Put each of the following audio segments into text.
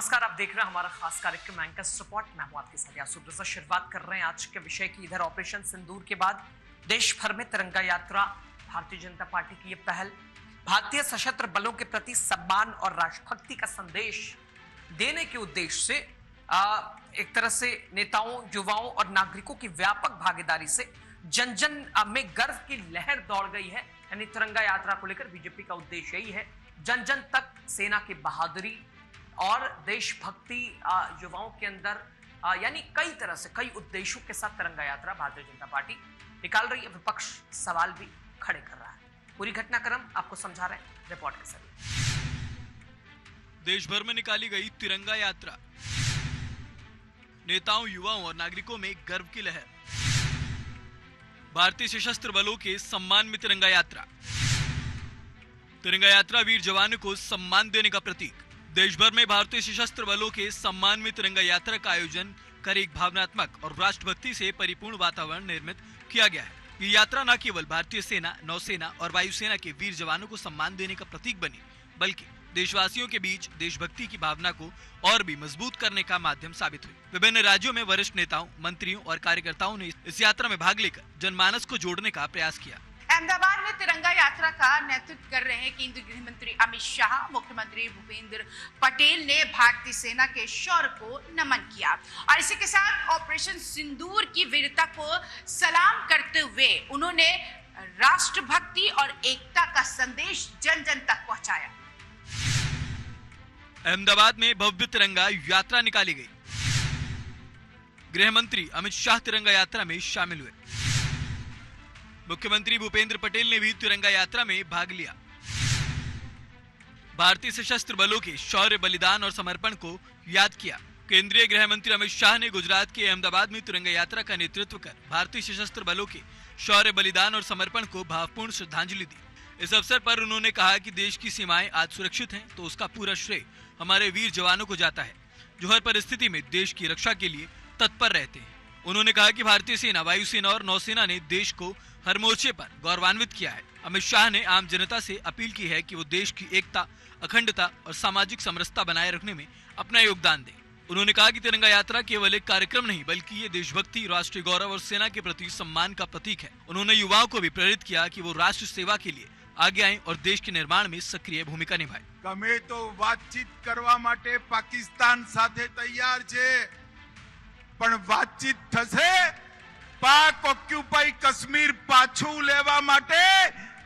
नमस्कार, आप देख रहे हैं हमारा खास कार्यक्रम एंकर्स रिपोर्ट। मैं हूं आपके साथ यासूर। शुरुआत कर रहे हैं आज के विषय की। इधर ऑपरेशन सिंदूर के बाद देश भर में तिरंगा यात्रा, भारतीय जनता पार्टी की यह पहल भारतीय सशस्त्र बलों के प्रति सम्मान और राष्ट्रभक्ति का संदेश देने के उद्देश्य से एक तरह से नेताओं, युवाओं और नागरिकों की व्यापक भागीदारी से जन जन में गर्व की लहर दौड़ गई है। यानी तिरंगा यात्रा को लेकर बीजेपी का उद्देश्य यही है, जन जन तक सेना की बहादुरी और देशभक्ति युवाओं के अंदर, यानी कई तरह से कई उद्देश्यों के साथ तिरंगा यात्रा भारतीय जनता पार्टी निकाल रही है। विपक्ष सवाल भी खड़े कर रहा है। पूरी घटनाक्रम आपको समझा रहे हैं रिपोर्ट के जरिए। देश भर में निकाली गई तिरंगा यात्रा, नेताओं, युवाओं और नागरिकों में गर्व की लहर। भारतीय सशस्त्र बलों के सम्मान में तिरंगा यात्रा। तिरंगा यात्रा वीर जवानों को सम्मान देने का प्रतीक। देश भर में भारतीय सशस्त्र बलों के सम्मान में तिरंगा यात्रा का आयोजन कर एक भावनात्मक और राष्ट्रभक्ति से परिपूर्ण वातावरण निर्मित किया गया है। ये यात्रा न केवल भारतीय सेना, नौसेना और वायुसेना के वीर जवानों को सम्मान देने का प्रतीक बनी, बल्कि देशवासियों के बीच देशभक्ति की भावना को और भी मजबूत करने का माध्यम साबित हुई। विभिन्न राज्यों में वरिष्ठ नेताओं, मंत्रियों और कार्यकर्ताओं ने इस यात्रा में भाग लेकर जनमानस को जोड़ने का प्रयास किया। अहमदाबाद में तिरंगा यात्रा का नेतृत्व कर रहे हैं केंद्रीय गृह मंत्री अमित शाह। मुख्यमंत्री भूपेंद्र पटेल ने भारतीय सेना के शौर्य को नमन किया और इसी के साथ ऑपरेशन सिंदूर की वीरता को सलाम करते हुए उन्होंने राष्ट्रभक्ति और एकता का संदेश जन जन तक पहुंचाया। अहमदाबाद में भव्य तिरंगा यात्रा निकाली गई। गृह मंत्री अमित शाह तिरंगा यात्रा में शामिल हुए। मुख्यमंत्री भूपेंद्र पटेल ने भी तिरंगा यात्रा में भाग लिया। भारतीय सशस्त्र बलों के शौर्य, बलिदान और समर्पण को याद किया। केंद्रीय गृह मंत्री अमित शाह ने गुजरात के अहमदाबाद में तिरंगा यात्रा का नेतृत्व कर भारतीय सशस्त्र बलों के शौर्य, बलिदान और समर्पण को भावपूर्ण श्रद्धांजलि दी। इस अवसर पर उन्होंने कहा कि देश की सीमाएं आज सुरक्षित हैं तो उसका पूरा श्रेय हमारे वीर जवानों को जाता है, जो हर परिस्थिति में देश की रक्षा के लिए तत्पर रहते हैं। उन्होंने कहा कि भारतीय सेना, वायुसेना और नौसेना ने देश को हर मोर्चे पर गौरवान्वित किया है। अमित शाह ने आम जनता से अपील की है कि वो देश की एकता, अखंडता और सामाजिक समरसता बनाए रखने में अपना योगदान दें। उन्होंने कहा कि तिरंगा यात्रा केवल एक कार्यक्रम नहीं, बल्कि ये देशभक्ति, राष्ट्रीय गौरव और सेना के प्रति सम्मान का प्रतीक है। उन्होंने युवाओं को भी प्रेरित किया कि वो राष्ट्र सेवा के लिए आगे आए और देश के निर्माण में सक्रिय भूमिका निभाए। તમે તો વાતચીત કરવા માટે પાકિસ્તાન સાથે તૈયાર છે, પણ વાતચીત થશે પાક ઓક્યુપાઈ કાશ્મીર પાછું લેવા માટે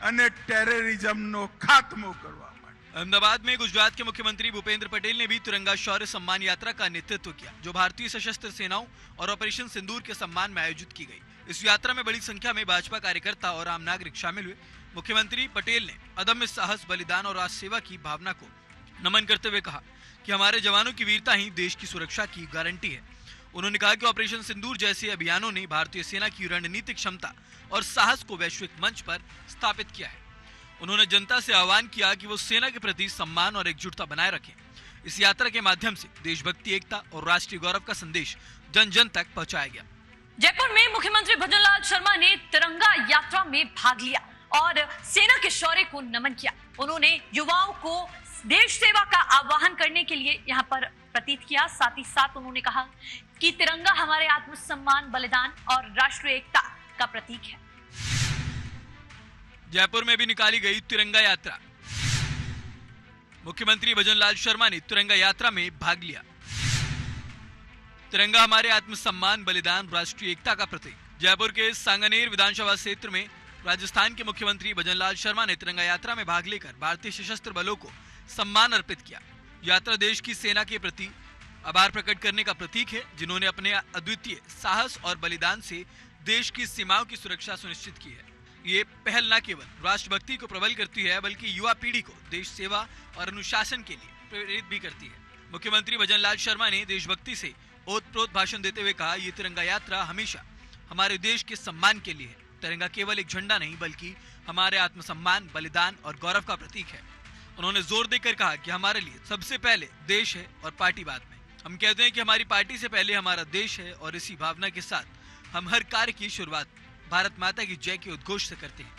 અને ટેરરિઝમનો ખાત્મો કરવા માટે। अहमदाबाद में गुजरात के मुख्यमंत्री भूपेंद्र पटेल ने भी तिरंगा शौर्य सम्मान यात्रा का नेतृत्व किया, जो भारतीय सशस्त्र सेनाओं और ऑपरेशन सिंदूर के सम्मान में आयोजित की गई। इस यात्रा में बड़ी संख्या में भाजपा कार्यकर्ता और आम नागरिक शामिल हुए। मुख्यमंत्री पटेल ने अदम्य साहस, बलिदान और राष्ट्र सेवा की भावना को नमन करते हुए कहा कि हमारे जवानों की वीरता ही देश की सुरक्षा की गारंटी है। उन्होंने कहा कि ऑपरेशन सिंदूर जैसे अभियानों ने भारतीय सेना की रणनीतिक क्षमता और साहस को वैश्विक मंच पर स्थापित किया है। उन्होंने जनता से आह्वान किया कि वो सेना के प्रति सम्मान और एकजुटता बनाए रखें। इस यात्रा के माध्यम से देशभक्ति, एकता और राष्ट्रीय गौरव का संदेश जन जन तक पहुंचाया गया। जयपुर में मुख्यमंत्री भजनलाल शर्मा ने तिरंगा यात्रा में भाग लिया और सेना के शौर्य को नमन किया। उन्होंने युवाओं को देश सेवा का आह्वान करने के लिए यहाँ पर प्रतीत किया। साथ ही साथ उन्होंने कहा कि तिरंगा हमारे आत्मसम्मान, बलिदान और राष्ट्रीय एकता का प्रतीक है। जयपुर में भी निकाली गई तिरंगा यात्रा। मुख्यमंत्री भजनलाल शर्मा ने तिरंगा यात्रा में भाग लिया। तिरंगा हमारे आत्मसम्मान, बलिदान, राष्ट्रीय एकता का प्रतीक। जयपुर के सांगनेर विधानसभा क्षेत्र में राजस्थान के मुख्यमंत्री भजनलाल शर्मा ने तिरंगा यात्रा में भाग लेकर भारतीय सशस्त्र बलों को सम्मान अर्पित किया। यात्रा देश की सेना के प्रति आभार प्रकट करने का प्रतीक है, जिन्होंने अपने अद्वितीय साहस और बलिदान से देश की सीमाओं की सुरक्षा सुनिश्चित की है। ये पहल न केवल राष्ट्रभक्ति को प्रबल करती है, बल्कि युवा पीढ़ी को देश सेवा और अनुशासन के लिए प्रेरित भी करती है। मुख्यमंत्री भजनलाल शर्मा ने देशभक्ति से ओतप्रोत भाषण देते हुए कहा, ये तिरंगा यात्रा हमेशा हमारे देश के सम्मान के लिए है। तिरंगा केवल एक झंडा नहीं, बल्कि हमारे आत्मसम्मान, बलिदान और गौरव का प्रतीक है। उन्होंने जोर देकर कहा कि हमारे लिए सबसे पहले देश है और पार्टी बाद में। हम कहते हैं कि हमारी पार्टी से पहले हमारा देश है और इसी भावना के साथ हम हर कार्य की शुरुआत भारत माता की जय के उद्घोष से करते हैं।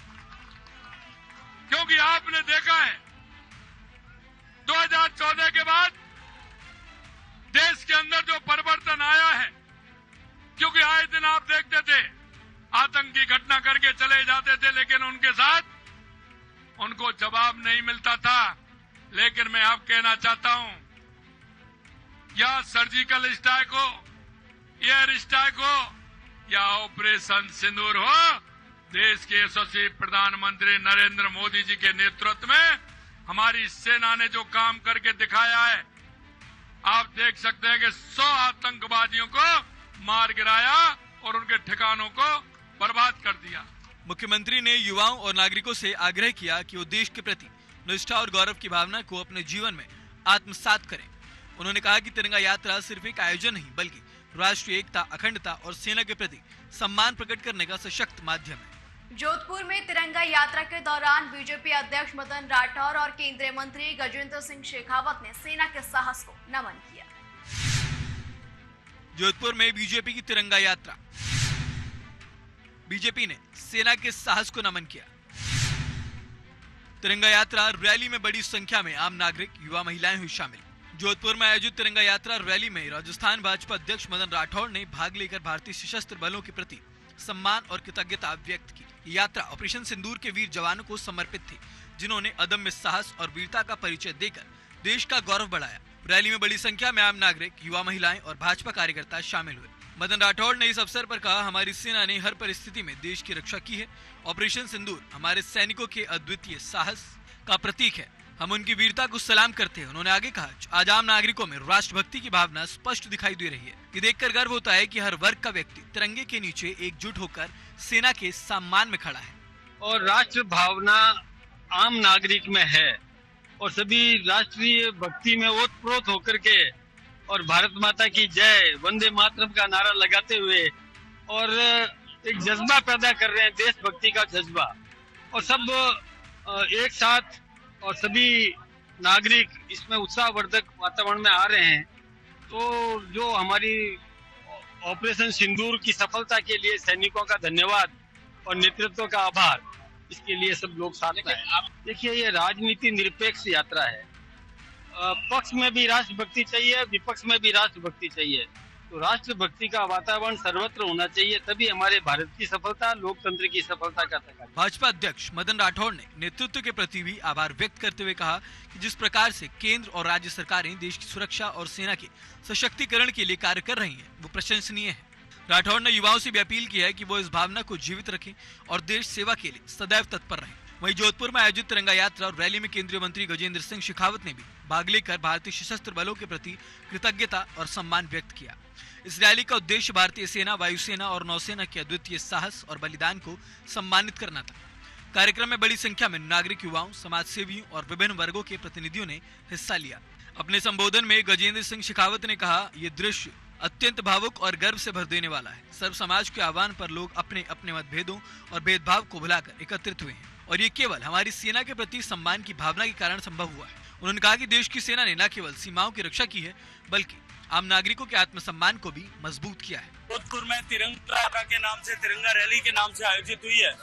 क्योंकि आपने देखा है 2014 के बाद अंदर जो परिवर्तन आया है, क्योंकि आए दिन आप देखते थे आतंकी घटना करके चले जाते थे, लेकिन उनके साथ उनको जवाब नहीं मिलता था। लेकिन मैं आप कहना चाहता हूं, या सर्जिकल स्ट्राइक हो, एयर स्ट्राइक हो या ऑपरेशन सिंदूर हो, देश के यशस्वी प्रधानमंत्री नरेंद्र मोदी जी के नेतृत्व में हमारी सेना ने जो काम करके दिखाया है, आप देख सकते हैं कि 100 आतंकवादियों को मार गिराया और उनके ठिकानों को बर्बाद कर दिया। मुख्यमंत्री ने युवाओं और नागरिकों से आग्रह किया कि वो देश के प्रति निष्ठा और गौरव की भावना को अपने जीवन में आत्मसात करें। उन्होंने कहा कि तिरंगा यात्रा सिर्फ एक आयोजन नहीं, बल्कि राष्ट्रीय एकता, अखंडता और सेना के प्रति सम्मान प्रकट करने का सशक्त माध्यम है। जोधपुर में तिरंगा यात्रा के दौरान बीजेपी अध्यक्ष मदन राठौर और केंद्रीय मंत्री गजेंद्र सिंह शेखावत ने सेना के साहस को नमन किया। जोधपुर में बीजेपी की तिरंगा यात्रा, बीजेपी ने सेना के साहस को नमन किया। तिरंगा यात्रा रैली में बड़ी संख्या में आम नागरिक, युवा, महिलाएं हुई शामिल। जोधपुर में आयोजित तिरंगा यात्रा रैली में राजस्थान भाजपा अध्यक्ष मदन राठौर ने भाग लेकर भारतीय सशस्त्र बलों के प्रति सम्मान और कृतज्ञता व्यक्त की। यात्रा ऑपरेशन सिंदूर के वीर जवानों को समर्पित थी, जिन्होंने अदम्य साहस और वीरता का परिचय देकर देश का गौरव बढ़ाया। रैली में बड़ी संख्या में आम नागरिक, युवा, महिलाएं और भाजपा कार्यकर्ता शामिल हुए। मदन राठौड़ ने इस अवसर पर कहा, हमारी सेना ने हर परिस्थिति में देश की रक्षा की है। ऑपरेशन सिंदूर हमारे सैनिकों के अद्वितीय साहस का प्रतीक है। हम उनकी वीरता को सलाम करते हैं। उन्होंने आगे कहा, आज आम नागरिकों में राष्ट्रभक्ति की भावना स्पष्ट दिखाई दे रही है। ये देखकर गर्व होता है कि हर वर्ग का व्यक्ति तिरंगे के नीचे एकजुट होकर सेना के सम्मान में खड़ा है। और राष्ट्र भावना आम नागरिक में है और सभी राष्ट्रीय भक्ति में ओतप्रोत होकर के और भारत माता की जय, वंदे मातरम का नारा लगाते हुए और एक जज्बा पैदा कर रहे हैं, देशभक्ति का जज्बा। और सब एक साथ और सभी नागरिक इसमें उत्साहवर्धक वातावरण में आ रहे हैं। तो जो हमारी ऑपरेशन सिंदूर की सफलता के लिए सैनिकों का धन्यवाद और नेतृत्व का आभार, इसके लिए सब लोग साथ में हैं। देखिए, ये राजनीति निरपेक्ष यात्रा है। पक्ष में भी राष्ट्रभक्ति चाहिए, विपक्ष में भी राष्ट्रभक्ति चाहिए। तो राष्ट्रभक्ति का वातावरण सर्वत्र होना चाहिए, तभी हमारे भारत की सफलता, लोकतंत्र की सफलता का तकाजा। भाजपा अध्यक्ष मदन राठौड़ ने नेतृत्व के प्रति भी आभार व्यक्त करते हुए कहा कि जिस प्रकार से केंद्र और राज्य सरकारें देश की सुरक्षा और सेना के सशक्तिकरण के लिए कार्य कर रही हैं, वो प्रशंसनीय है। राठौड़ ने युवाओं से भी अपील की है कि वो इस भावना को जीवित रखें और देश सेवा के लिए सदैव तत्पर रहें। वहीं जोधपुर में आयोजित तिरंगा यात्रा और रैली में केंद्रीय मंत्री गजेंद्र सिंह शेखावत ने भी भाग लेकर भारतीय सशस्त्र बलों के प्रति कृतज्ञता और सम्मान व्यक्त किया। इस रैली का उद्देश्य भारतीय सेना, वायुसेना और नौसेना के अद्वितीय साहस और बलिदान को सम्मानित करना था। कार्यक्रम में बड़ी संख्या में नागरिक, युवाओं, समाज सेवियों और विभिन्न वर्गों के प्रतिनिधियों ने हिस्सा लिया। अपने संबोधन में गजेंद्र सिंह शेखावत ने कहा, ये दृश्य अत्यंत भावुक और गर्व से भर देने वाला है। सर्व समाज के आह्वान पर लोग अपने अपने मतभेदों और भेदभाव को भुलाकर एकत्रित हुए हैं और ये केवल हमारी सेना के प्रति सम्मान की भावना के कारण संभव हुआ है। उन्होंने कहा कि देश की सेना ने न केवल सीमाओं की रक्षा की है, बल्कि आम नागरिकों के आत्मसम्मान को भी मजबूत किया है। जोधपुर में तिरंगा यात्रा के नाम से, तिरंगा रैली के नाम से आयोजित हुई है।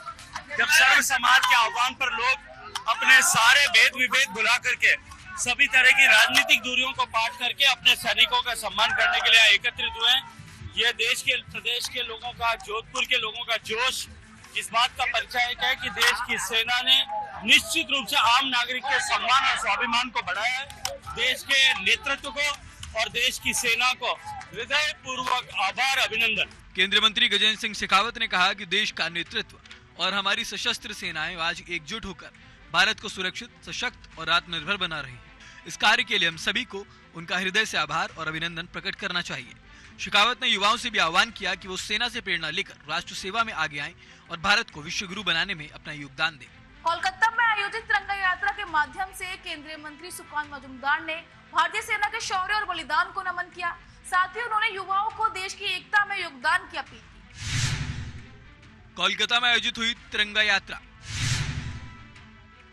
जब सर्व समाज के आह्वान पर लोग अपने सारे भेद विभेद भुला करके, सभी तरह की राजनीतिक दूरियों को पार करके अपने सैनिकों का सम्मान करने के लिए एकत्रित हुए हैं। ये देश के, प्रदेश के लोगों का, जोधपुर के लोगों का जोश इस बात का परिचय है कि देश की सेना ने निश्चित रूप से आम नागरिक के सम्मान और स्वाभिमान को बढ़ाया है। देश के नेतृत्व को और देश की सेना को हृदय पूर्वक आभार, अभिनंदन। केंद्रीय मंत्री गजेंद्र सिंह शेखावत ने कहा कि देश का नेतृत्व और हमारी सशस्त्र सेनाएं आज एकजुट होकर भारत को सुरक्षित, सशक्त और आत्मनिर्भर बना रही हैं। इस कार्य के लिए हम सभी को उनका हृदय से आभार और अभिनंदन प्रकट करना चाहिए। शेखावत ने युवाओं से भी आह्वान किया कि वो सेना से प्रेरणा लेकर राष्ट्र सेवा में आगे आएं और भारत को विश्व गुरु बनाने में अपना योगदान दें। कोलकाता में आयोजित तिरंगा यात्रा के माध्यम से केंद्रीय मंत्री सुकांत मजूमदार ने भारतीय सेना के शौर्य और बलिदान को नमन किया। साथ ही उन्होंने युवाओं को देश की एकता में योगदान की अपील की। कोलकाता में आयोजित हुई तिरंगा यात्रा,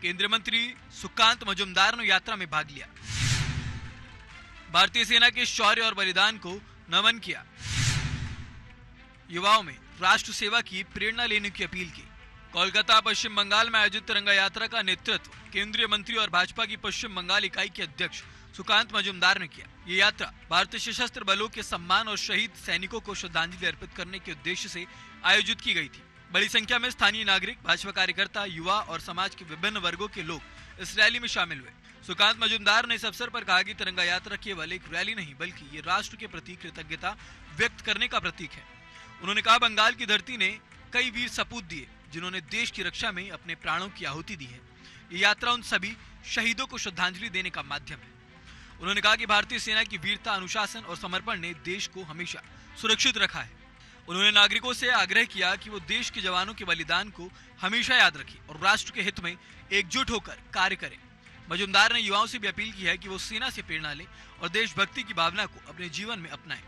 केंद्रीय मंत्री सुकांत मजूमदार ने यात्रा में भाग लिया, भारतीय सेना के शौर्य और बलिदान को नमन किया, युवाओं में राष्ट्र सेवा की प्रेरणा लेने की अपील की। कोलकाता, पश्चिम बंगाल में आयोजित तिरंगा यात्रा का नेतृत्व केंद्रीय मंत्री और भाजपा की पश्चिम बंगाल इकाई के अध्यक्ष सुकांत मजुमदार ने किया। ये यात्रा भारतीय सशस्त्र बलों के सम्मान और शहीद सैनिकों को श्रद्धांजलि अर्पित करने के उद्देश्य से आयोजित की गई थी। बड़ी संख्या में स्थानीय नागरिक, भाजपा कार्यकर्ता, युवा और समाज के विभिन्न वर्गों के लोग इस रैली में शामिल हुए। सुकांत मजुमदार ने इस अवसर पर कहा कि तिरंगा यात्रा केवल एक रैली नहीं बल्कि ये राष्ट्र के प्रति कृतज्ञता व्यक्त करने का प्रतीक है। उन्होंने कहा, बंगाल की धरती ने कई वीर सपूत दिए जिन्होंने देश की रक्षा में अपने प्राणों की आहुति दी है। ये यात्रा उन सभी शहीदों को श्रद्धांजलि देने का माध्यम है। उन्होंने कहा कि भारतीय सेना की वीरता, अनुशासन और समर्पण ने देश को हमेशा सुरक्षित रखा है। उन्होंने नागरिकों से आग्रह किया कि वो देश के जवानों के बलिदान को हमेशा याद रखें और राष्ट्र के हित में एकजुट होकर कार्य करें। मजुमदार ने युवाओं से भी अपील की है कि वो सेना से प्रेरणा लें और देशभक्ति की भावना को अपने जीवन में अपनाएं।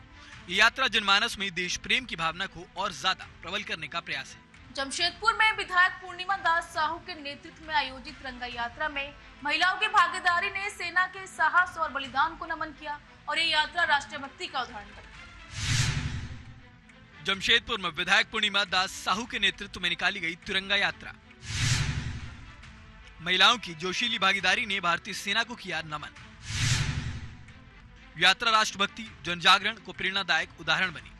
ये यात्रा जनमानस में देश प्रेम की भावना को और ज्यादा प्रबल करने का प्रयास है। जमशेदपुर में विधायक पूर्णिमा दास साहू के नेतृत्व में आयोजित तिरंगा यात्रा में महिलाओं की भागीदारी ने सेना के साहस और बलिदान को नमन किया और ये यात्रा राष्ट्रीय भक्ति का उदाहरण बनी। जमशेदपुर में विधायक पूर्णिमा दास साहू के नेतृत्व में निकाली गई तिरंगा यात्रा। महिलाओं की जोशीली भागीदारी ने भारतीय सेना को किया नमन। यात्रा राष्ट्रभक्ति, जनजागरण को प्रेरणादायक उदाहरण बनी।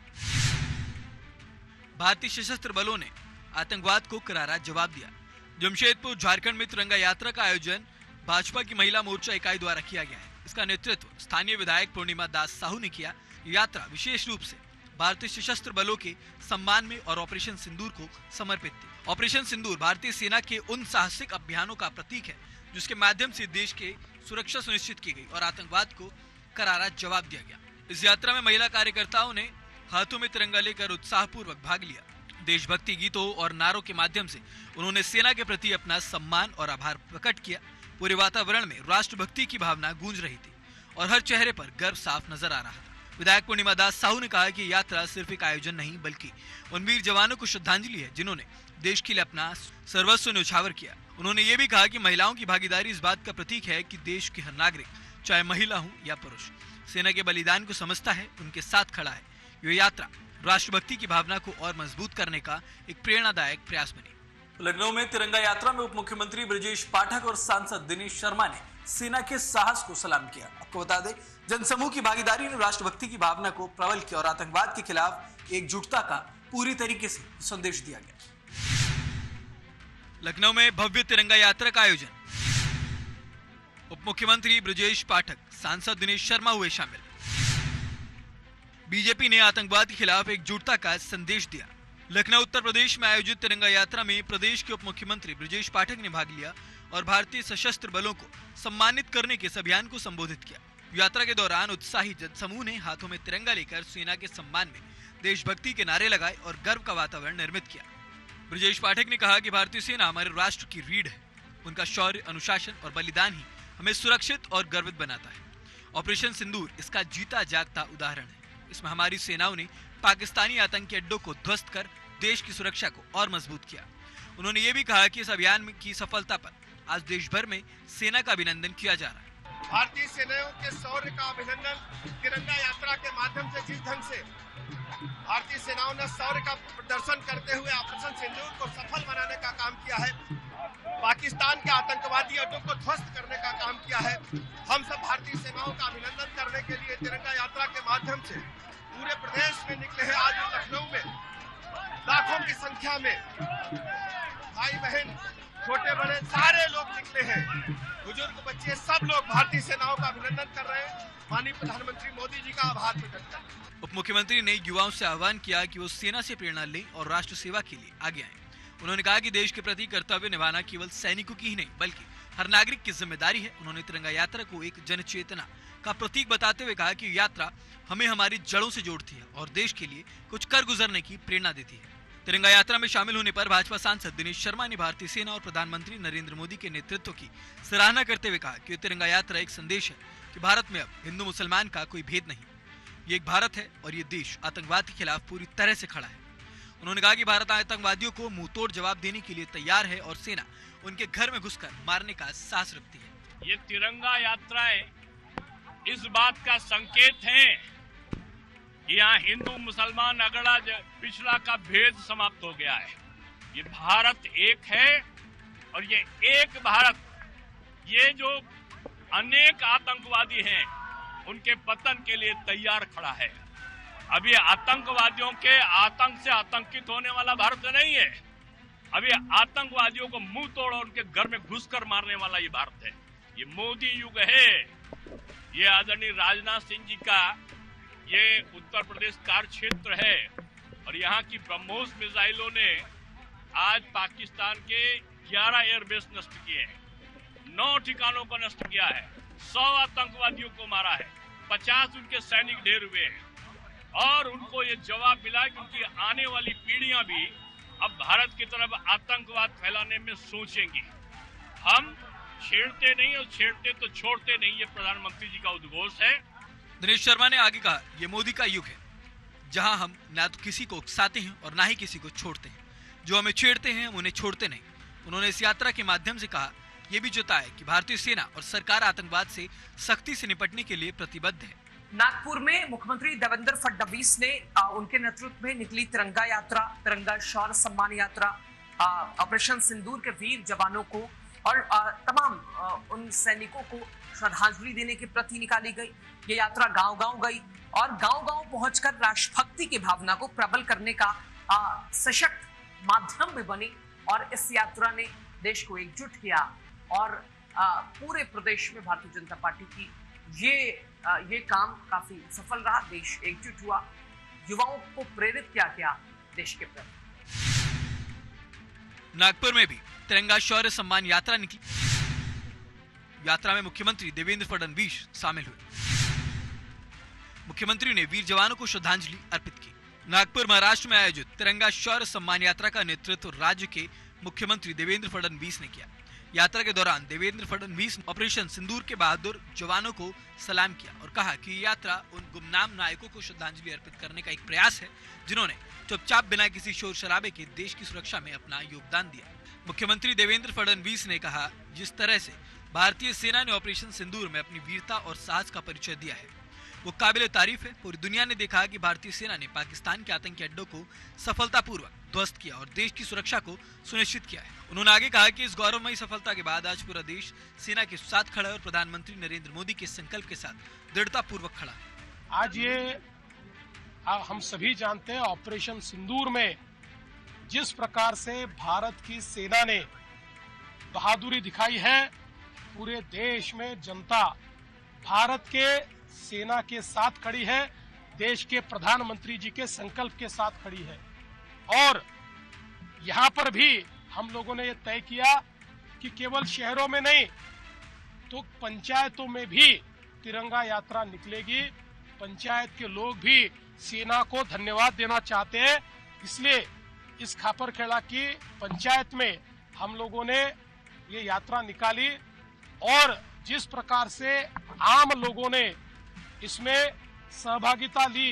भारतीय सशस्त्र बलों ने आतंकवाद को करारा जवाब दिया। जमशेदपुर, झारखंड में तिरंगा यात्रा का आयोजन भाजपा की महिला मोर्चा इकाई द्वारा किया गया है। इसका नेतृत्व स्थानीय विधायक पूर्णिमा दास साहू ने किया। यात्रा विशेष रूप से भारतीय सशस्त्र बलों के सम्मान में और ऑपरेशन सिंदूर को समर्पित थी। ऑपरेशन सिंदूर भारतीय सेना के उन साहसिक अभियानों का प्रतीक है जिसके माध्यम से देश के सुरक्षा सुनिश्चित की गई और आतंकवाद को करारा जवाब दिया गया। इस यात्रा में महिला कार्यकर्ताओं ने हाथों में तिरंगा लेकर उत्साहपूर्वक भाग लिया। देशभक्ति गीतों और नारों के माध्यम से उन्होंने सेना के प्रति अपना सम्मान और आभार प्रकट किया। पूरे वातावरण में राष्ट्रभक्ति की भावना गूंज रही थी और हर चेहरे पर गर्व साफ नजर आ रहा था। विधायक पूर्णिमा दास साहू ने कहा कि यात्रा सिर्फ एक आयोजन नहीं बल्कि उन वीर जवानों को श्रद्धांजलि है जिन्होंने देश के लिए अपना सर्वस्व न्यौछावर किया। उन्होंने ये भी कहा कि महिलाओं की भागीदारी इस बात का प्रतीक है कि देश के हर नागरिक, चाहे महिला हो या पुरुष, सेना के बलिदान को समझता है, उनके साथ खड़ा है। ये यात्रा राष्ट्रभक्ति की भावना को और मजबूत करने का एक प्रेरणादायक प्रयास बनी। लखनऊ में तिरंगा यात्रा में उप मुख्यमंत्री ब्रजेश पाठक और सांसद दिनेश शर्मा ने सेना के साहस को सलाम किया। आपको बता दें, जनसमूह की भागीदारी ने राष्ट्रभक्ति की भावना को प्रबल किया और आतंकवाद के खिलाफ एकजुटता का पूरी तरीके से संदेश दिया गया। लखनऊ में भव्य तिरंगा यात्रा का आयोजन। उप मुख्यमंत्री ब्रजेश पाठक, सांसद दिनेश शर्मा हुए शामिल। बीजेपी ने आतंकवाद के खिलाफ एकजुटता का संदेश दिया। लखनऊ उत्तर प्रदेश में आयोजित तिरंगा यात्रा में प्रदेश के उप मुख्यमंत्री ब्रजेश पाठक ने भाग लिया और भारतीय सशस्त्र बलों को सम्मानित करने के इस अभियान को संबोधित किया। यात्रा के दौरान उत्साही जनसमूह ने हाथों में तिरंगा लेकर सेना के सम्मान में देशभक्ति के नारे लगाए और गर्व का वातावरण निर्मित किया। ब्रजेश पाठक ने कहा कि भारतीय सेना हमारे राष्ट्र की रीढ़ है। उनका शौर्य, अनुशासन और बलिदान ही हमें सुरक्षित और गर्वित बनाता है। ऑपरेशन सिंदूर इसका जीता जागता उदाहरण है। इसमें हमारी सेनाओं ने पाकिस्तानी आतंकी अड्डों को ध्वस्त कर देश की सुरक्षा को और मजबूत किया। उन्होंने ये भी कहा कि इस अभियान की सफलता पर आज देश भर में सेना का अभिनंदन किया जा रहा है। भारतीय सेनाओं के शौर्य का अभिनंदन तिरंगा यात्रा के माध्यम से जिस ढंग से भारतीय सेनाओं ने शौर्य का प्रदर्शन करते हुए ऑपरेशन सिंदूर को सफल बनाने का काम किया है, पाकिस्तान के आतंकवादी अड्डों को ध्वस्त करने का काम किया है। हम सब भारतीय सेनाओं का अभिनंदन करने के लिए तिरंगा यात्रा के माध्यम से पूरे प्रदेश में निकले हैं। आज लखनऊ में लाखों की संख्या में भाई बहन, छोटे बड़े सारे लोग निकले हैं। बुजुर्ग, बच्चे, सब लोग भारतीय सेनाओं का अभिनंदन कर रहे हैं। माननीय प्रधानमंत्री मोदी जी का आभार प्रकट कर रहे हैं। उप मुख्यमंत्री ने युवाओं से आह्वान किया कि वो सेना से प्रेरणा लें और राष्ट्र सेवा के लिए आगे आएं। उन्होंने कहा कि देश के प्रति कर्तव्य निभाना केवल सैनिकों की ही नहीं बल्कि हर नागरिक की जिम्मेदारी है। उन्होंने तिरंगा यात्रा को एक जन चेतना का प्रतीक बताते हुए कहा कि यात्रा हमें हमारी जड़ों से जोड़ती है और देश के लिए कुछ कर गुजरने की प्रेरणा देती है। तिरंगा यात्रा में शामिल होने पर भाजपा सांसद दिनेश शर्मा ने भारतीय सेना और प्रधानमंत्री नरेंद्र मोदी के नेतृत्व की सराहना करते हुए कहा कि तिरंगा यात्रा एक संदेश है कि भारत में अब हिंदू मुसलमान का कोई भेद नहीं। ये एक भारत है और ये देश आतंकवाद के खिलाफ पूरी तरह से खड़ा है। उन्होंने कहा कि भारत आतंकवादियों को मुंहतोड़ जवाब देने के लिए तैयार है और सेना उनके घर में घुसकर मारने का साहस रखती है। ये तिरंगा यात्राएं इस बात का संकेत है कि यहाँ हिंदू मुसलमान अगड़ा पिछला का भेद समाप्त हो गया है। ये भारत एक है और ये एक भारत, ये जो अनेक आतंकवादी हैं, उनके पतन के लिए तैयार खड़ा है। अभी आतंकवादियों के आतंक से आतंकित होने वाला भारत नहीं है। अभी आतंकवादियों को मुंह तोड़ और उनके घर में घुसकर मारने वाला ये भारत है। ये मोदी युग है। ये आदरणीय राजनाथ सिंह जी का ये उत्तर प्रदेश कार्य क्षेत्र है और यहाँ की ब्रह्मोस मिसाइलों ने आज पाकिस्तान के 11 एयरबेस नष्ट किए हैं, 9 ठिकानों को नष्ट किया है, 100 आतंकवादियों को मारा है, 50 उनके सैनिक ढेर हुए हैं और उनको ये जवाब मिला कि उनकी आने वाली पीढ़ियां भी अब भारत की तरफ आतंकवाद फैलाने में सोचेंगी। हम छेड़ते नहीं और छेड़ते तो छोड़ते नहीं, ये प्रधानमंत्री जी का उद्घोष है। दिनेश शर्मा ने आगे कहा, ये मोदी का युग है जहां हम ना तो किसी को उकसाते हैं और ना ही किसी को छोड़ते हैं। जो हमें छेड़ते हैं हम उन्हें छोड़ते नहीं। उन्होंने इस यात्रा के माध्यम से कहा, यह भी जताया कि भारतीय सेना और सरकार आतंकवाद से सख्ती से निपटने के लिए प्रतिबद्ध है। नागपुर में मुख्यमंत्री देवेंद्र फडणवीस ने उनके नेतृत्व में निकली तिरंगा यात्रा, तिरंगा शौर्य सम्मान यात्रा, ऑपरेशन सिंदूर के वीर जवानों को और तमाम उन सैनिकों को श्रद्धांजलि देने के प्रति निकाली गई। ये यात्रा गांव-गांव गई और गांव-गांव पहुंचकर राष्ट्रभक्ति की भावना को प्रबल करने का सशक्त माध्यम में बनी और इस यात्रा ने देश को एकजुट किया और पूरे प्रदेश में भारतीय जनता पार्टी की ये काम काफी सफल रहा। देश एकजुट हुआ, युवाओं को प्रेरित किया देश के प्रति। नागपुर में भी तिरंगा शौर्य सम्मान यात्रा निकली। यात्रा में मुख्यमंत्री देवेंद्र फडणवीस शामिल हुए। मुख्यमंत्री ने वीर जवानों को श्रद्धांजलि अर्पित की। नागपुर महाराष्ट्र में आयोजित तिरंगा शौर्य सम्मान यात्रा का नेतृत्व राज्य के मुख्यमंत्री देवेंद्र फडणवीस ने किया। यात्रा के दौरान देवेंद्र फडणवीस ने ऑपरेशन सिंदूर के बहादुर जवानों को सलाम किया और कहा कि ये यात्रा उन गुमनाम नायकों को श्रद्धांजलि अर्पित करने का एक प्रयास है जिन्होंने चुपचाप बिना किसी शोर शराबे के देश की सुरक्षा में अपना योगदान दिया। मुख्यमंत्री देवेंद्र फडणवीस ने कहा, जिस तरह से भारतीय सेना ने ऑपरेशन सिंदूर में अपनी वीरता और साहस का परिचय दिया है वो काबिले तारीफ है। पूरी दुनिया ने देखा कि भारतीय सेना ने पाकिस्तान के आतंकी अड्डों को सफलतापूर्वक ध्वस्त किया और देश की सुरक्षा को सुनिश्चित किया है। उन्होंने आगे कहा कि इस गौरवमयी सफलता के बाद आज पूरा देश सेना के साथ खड़ा है और प्रधानमंत्री नरेंद्र मोदी के संकल्प के साथ दृढ़ता पूर्वक खड़ा है। आज ये हम सभी जानते हैं, ऑपरेशन सिंदूर में जिस प्रकार से भारत की सेना ने बहादुरी दिखाई है, पूरे देश में जनता भारत के सेना के साथ खड़ी है, देश के प्रधानमंत्री जी के संकल्प के साथ खड़ी है। और यहाँ पर भी हम लोगों ने ये तय किया कि केवल शहरों में नहीं तो पंचायतों में भी तिरंगा यात्रा निकलेगी। पंचायत के लोग भी सेना को धन्यवाद देना चाहते हैं, इसलिए इस खापरखेड़ा की पंचायत में हम लोगों ने ये यात्रा निकाली और जिस प्रकार से आम लोगों ने इसमें सहभागिता ली,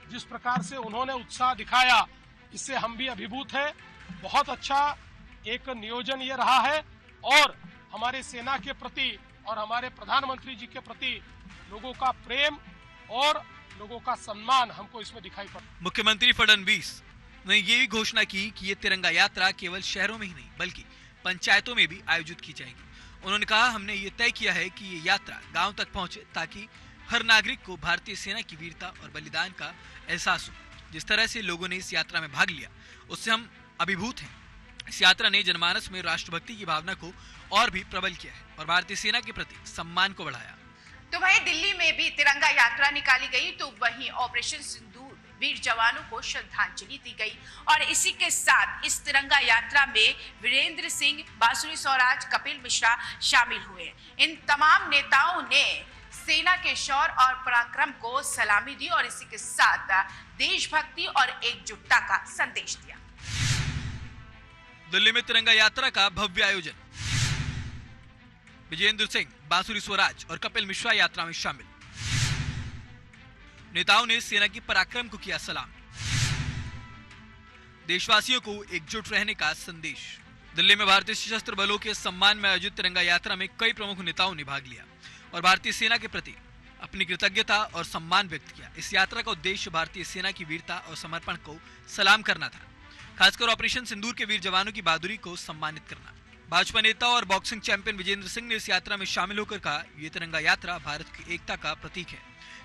जिस प्रकार से उन्होंने उत्साह दिखाया, इससे हम भी अभिभूत हैं। बहुत अच्छा एक नियोजन ये रहा है और हमारे सेना के प्रति और हमारे प्रधानमंत्री जी के प्रति लोगों का प्रेम और लोगों का सम्मान हमको इसमें दिखाई पड़ा। मुख्यमंत्री फडणवीस ने ये भी घोषणा की कि ये तिरंगा यात्रा केवल शहरों में ही नहीं बल्कि पंचायतों में भी आयोजित की जाएगी। उन्होंने कहा, हमने ये तय किया है कि ये यात्रा गांव तक पहुंचे ताकि हर नागरिक को भारतीय सेना की वीरता और बलिदान का एहसास हो। जिस तरह से लोगों ने इस यात्रा में भाग लिया उससे हम अभिभूत हैं। इस यात्रा ने जनमानस में राष्ट्रभक्ति की भावना को और भी प्रबल किया है और भारतीय सेना के प्रति सम्मान को बढ़ाया। तो वहीं दिल्ली में भी तिरंगा यात्रा निकाली गई, तो वहीं ऑपरेशन सिंदूर वीर जवानों को श्रद्धांजलि दी गई और इसी के साथ इस तिरंगा यात्रा में वीरेंद्र सिंह, बांसुरी स्वराज, कपिल मिश्रा शामिल हुए। इन तमाम नेताओं ने सेना के शौर्य और पराक्रम को सलामी दी और इसी के साथ देशभक्ति और एकजुटता का संदेश दिया। दिल्ली में तिरंगा यात्रा का भव्य आयोजन। विजेंद्र सिंह, बांसुरी स्वराज और कपिल मिश्रा यात्रा में शामिल। नेताओं ने सेना की पराक्रम को किया सलाम। देशवासियों को एकजुट रहने का संदेश। दिल्ली में भारतीय सशस्त्र बलों के सम्मान में आयोजित तिरंगा यात्रा में कई प्रमुख नेताओं ने भाग लिया और भारतीय सेना के प्रति अपनी कृतज्ञता और सम्मान व्यक्त किया। इस यात्रा का उद्देश्य भारतीय सेना की वीरता और समर्पण को सलाम करना था, खासकर ऑपरेशन सिंदूर के वीर जवानों की बहादुरी को सम्मानित करना। भाजपा नेता और बॉक्सिंग चैंपियन विजेंद्र सिंह ने इस यात्रा में शामिल होकर कहा, ये तिरंगा यात्रा भारत की एकता का प्रतीक है।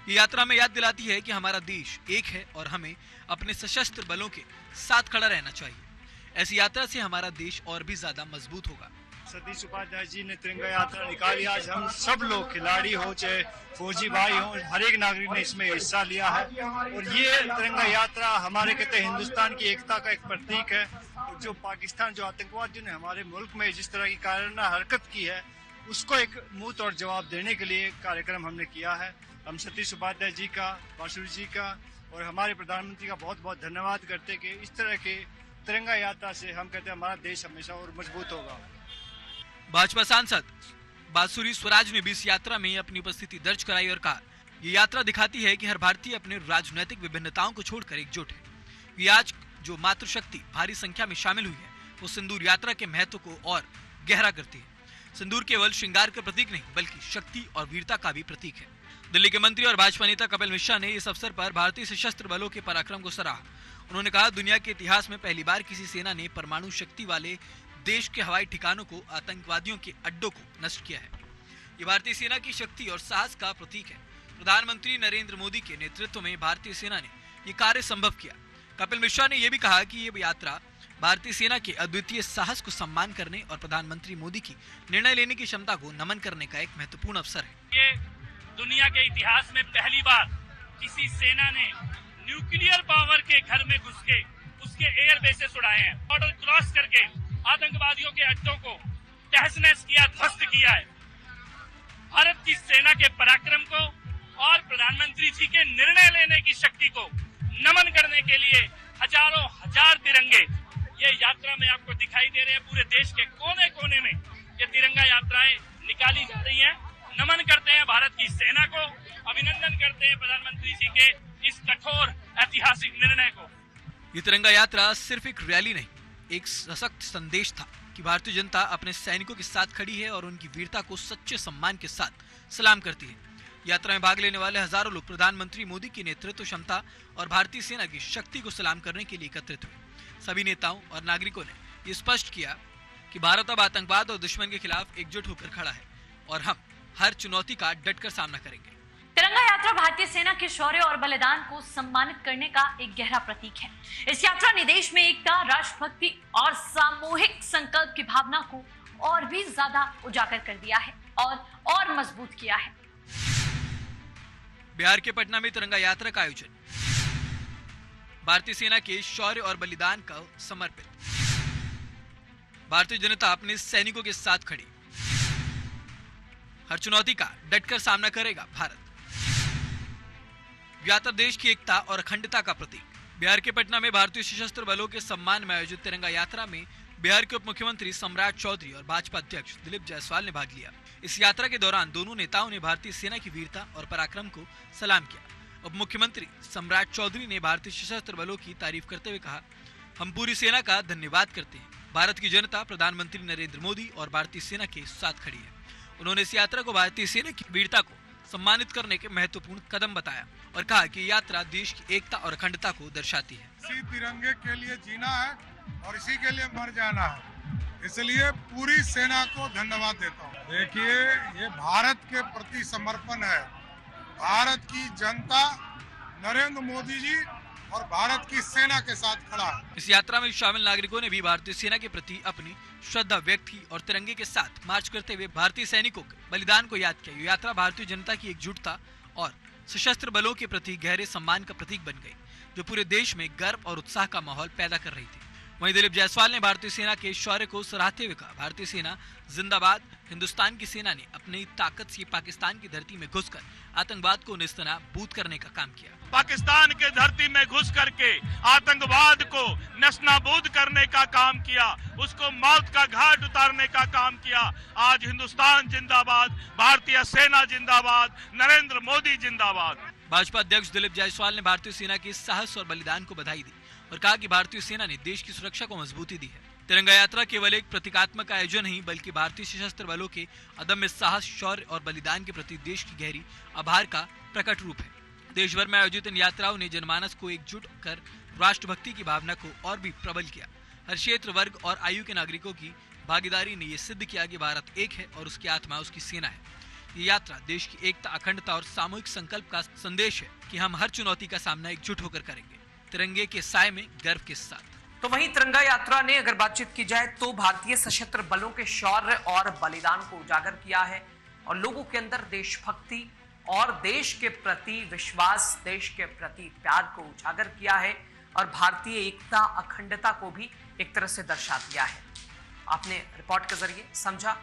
ये यात्रा में याद दिलाती है कि हमारा देश एक है और हमें अपने सशस्त्र बलों के साथ खड़ा रहना चाहिए। ऐसी यात्रा से हमारा देश और भी ज्यादा मजबूत होगा। सतीश उपाध्याय जी ने तिरंगा यात्रा निकाली। आज हम सब लोग, खिलाड़ी हो चाहे फौजी भाई हो, हर एक नागरिक ने इसमें हिस्सा लिया है। और ये तिरंगा यात्रा हमारे कहते हिंदुस्तान की एकता का एक प्रतीक है। और जो पाकिस्तान, जो आतंकवादियों ने हमारे मुल्क में जिस तरह की कायराना हरकत की है, उसको एक मुंह तोड़ जवाब देने के लिए कार्यक्रम हमने किया है। हम सतीश उपाध्याय जी का, बासुरी जी का और हमारे प्रधानमंत्री का बहुत बहुत धन्यवाद करते कि इस तरह के तिरंगा यात्रा से हम कहते हैं हमारा देश हमेशा और मजबूत होगा। भाजपा सांसद बासुरी स्वराज ने भी इस यात्रा में अपनी उपस्थिति दर्ज कराई और कहा, ये यात्रा दिखाती है कि हर भारतीय अपने राजनीतिक विभिन्नताओं को छोड़कर एकजुट है। ये आज जो मातृशक्ति भारी संख्या में शामिल हुई है, वो सिंदूर यात्रा के महत्व को और गहरा करती है। सिंदूर केवल श्रृंगार का प्रतीक नहीं, बल्कि शक्ति और वीरता का भी प्रतीक है। दिल्ली के मंत्री और भाजपा नेता कपिल मिश्रा ने इस अवसर पर भारतीय सशस्त्र बलों के पराक्रम को सराहा। उन्होंने कहा, दुनिया के इतिहास में पहली बार किसी सेना ने परमाणु शक्ति वाले देश के हवाई ठिकानों को, आतंकवादियों के अड्डों को नष्ट किया है। ये भारतीय सेना की शक्ति और साहस का प्रतीक है। प्रधानमंत्री नरेंद्र मोदी के नेतृत्व में भारतीय सेना ने ये कार्य संभव किया। कपिल मिश्रा ने यह भी कहा कि ये यात्रा भारतीय सेना के अद्वितीय साहस को सम्मान करने और प्रधानमंत्री मोदी की निर्णय लेने की क्षमता को नमन करने का एक महत्वपूर्ण अवसर है। ये दुनिया के इतिहास में पहली बार किसी सेना ने न्यूक्लियर पावर के घर में घुस के उसके एयर बेसेस उड़ाए हैं, बॉर्डर क्रॉस करके आतंकवादियों के अड्डों को तहस नहस किया, ध्वस्त किया है। भारत की सेना के पराक्रम को और प्रधानमंत्री जी के निर्णय लेने की शक्ति को नमन करने के लिए हजारों हजार तिरंगे ये यात्रा में आपको दिखाई दे रहे हैं। पूरे देश के कोने कोने में ये तिरंगा यात्राएं निकाली जा रही हैं। नमन करते हैं भारत की सेना को, अभिनंदन करते हैं प्रधानमंत्री जी के इस कठोर ऐतिहासिक निर्णय को। ये तिरंगा यात्रा सिर्फ एक रैली नहीं, एक सशक्त संदेश था कि भारतीय जनता अपने सैनिकों के साथ खड़ी है और उनकी वीरता को सच्चे सम्मान के साथ सलाम करती है। यात्रा में भाग लेने वाले हजारों लोग प्रधानमंत्री मोदी की नेतृत्व क्षमता और भारतीय सेना की शक्ति को सलाम करने के लिए एकत्रित हुए। सभी नेताओं और नागरिकों ने ये स्पष्ट किया कि भारत अब आतंकवाद और दुश्मन के खिलाफ एकजुट होकर खड़ा है और हम हर चुनौती का डटकर सामना करेंगे। तिरंगा यात्रा भारतीय सेना के शौर्य और बलिदान को सम्मानित करने का एक गहरा प्रतीक है। इस यात्रा ने देश में एकता, राष्ट्रभक्ति और सामूहिक संकल्प की भावना को और भी ज्यादा उजागर कर दिया है और मजबूत किया है। बिहार के पटना में तिरंगा यात्रा का आयोजन भारतीय सेना के शौर्य और बलिदान का समर्पित। भारतीय जनता अपने सैनिकों के साथ खड़ी, हर चुनौती का डटकर सामना करेगा भारत। यात्रा देश की एकता और अखंडता का प्रतीक। बिहार के पटना में भारतीय सशस्त्र बलों के सम्मान में आयोजित तिरंगा यात्रा में बिहार के उप मुख्यमंत्री सम्राट चौधरी और भाजपा अध्यक्ष दिलीप जायसवाल ने भाग लिया। इस यात्रा के दौरान दोनों नेताओं ने भारतीय सेना की वीरता और पराक्रम को सलाम किया। उप मुख्यमंत्री सम्राट चौधरी ने भारतीय सशस्त्र बलों की तारीफ करते हुए कहा, हम पूरी सेना का धन्यवाद करते हैं। भारत की जनता प्रधानमंत्री नरेंद्र मोदी और भारतीय सेना के साथ खड़ी है। उन्होंने इस यात्रा को भारतीय सेना की वीरता को सम्मानित करने के महत्वपूर्ण कदम बताया और कहा कि यात्रा देश की एकता और अखंडता को दर्शाती है। इसी तिरंगे के लिए जीना है और इसी के लिए मर जाना है, इसलिए पूरी सेना को धन्यवाद देता हूँ। देखिए, ये भारत के प्रति समर्पण है। भारत की जनता नरेंद्र मोदी जी और भारत की सेना के साथ खड़ा है। इस यात्रा में शामिल नागरिकों ने भी भारतीय सेना के प्रति अपनी श्रद्धा व्यक्त की और तिरंगे के साथ मार्च करते हुए भारतीय सैनिकों के बलिदान को याद किया। ये यात्रा भारतीय जनता की एकजुटता और सशस्त्र बलों के प्रति गहरे सम्मान का प्रतीक बन गई, जो पूरे देश में गर्व और उत्साह का माहौल पैदा कर रही थी। वहीं दिलीप जायसवाल ने भारतीय सेना के शौर्य को सराहते हुए कहा, भारतीय सेना जिंदाबाद। हिंदुस्तान की सेना ने अपनी ताकत से पाकिस्तान की धरती में घुसकर आतंकवाद को नेस्तनाबूद करने का काम किया। पाकिस्तान के धरती में घुस करके आतंकवाद को नेस्तनाबूद करने का काम किया, उसको मौत का घाट उतारने का काम किया। आज हिंदुस्तान जिंदाबाद, भारतीय सेना जिंदाबाद, नरेंद्र मोदी जिंदाबाद। भाजपा अध्यक्ष दिलीप जायसवाल ने भारतीय सेना के साहस और बलिदान को बधाई दी और कहा कि भारतीय सेना ने देश की सुरक्षा को मजबूती दी है। तिरंगा यात्रा केवल एक प्रतीकात्मक आयोजन नहीं, बल्कि भारतीय सशस्त्र बलों के अदम्य साहस, शौर्य और बलिदान के प्रति देश की गहरी आभार का प्रकट रूप है। देश भर में आयोजित इन यात्राओं ने जनमानस को एकजुट कर राष्ट्रभक्ति की भावना को और भी प्रबल किया। हर क्षेत्र, वर्ग और आयु के नागरिकों की भागीदारी ने यह सिद्ध किया कि भारत एक है और उसकी आत्मा उसकी सेना है। ये यात्रा देश की एकता, अखंडता और सामूहिक संकल्प का संदेश है कि हम हर चुनौती का सामना एकजुट होकर करेंगे, तिरंगे के साए में गर्व के साथ। तो वहीं तिरंगा यात्रा ने अगर बातचीत की जाए तो भारतीय सशस्त्र बलों के शौर्य और बलिदान को उजागर किया है और लोगों के अंदर देशभक्ति और देश के प्रति विश्वास, देश के प्रति प्यार को उजागर किया है और भारतीय एकता, अखंडता को भी एक तरह से दर्शा दिया है। आपने रिपोर्ट के जरिए समझा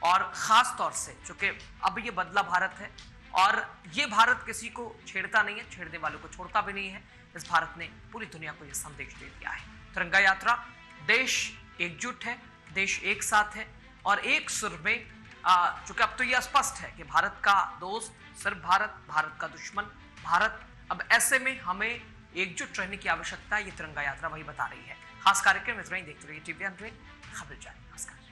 और खास तौर से चूंकि अब ये बदला भारत है और ये भारत किसी को छेड़ता नहीं है, छेड़ने वालों को छोड़ता भी नहीं है। इस भारत ने पूरी दुनिया को यह संदेश दे दिया है। तिरंगा यात्रा, देश एकजुट है, देश एक साथ है और एक सुर में, चूंकि अब तो यह स्पष्ट है कि भारत का दोस्त सिर्फ भारत, भारत का दुश्मन भारत। अब ऐसे में हमें एकजुट रहने की आवश्यकता ये तिरंगा यात्रा वही बता रही है। खास कार्यक्रम इतना ही, देखते रहिए टीवी 100 खबर जारी। नमस्कार।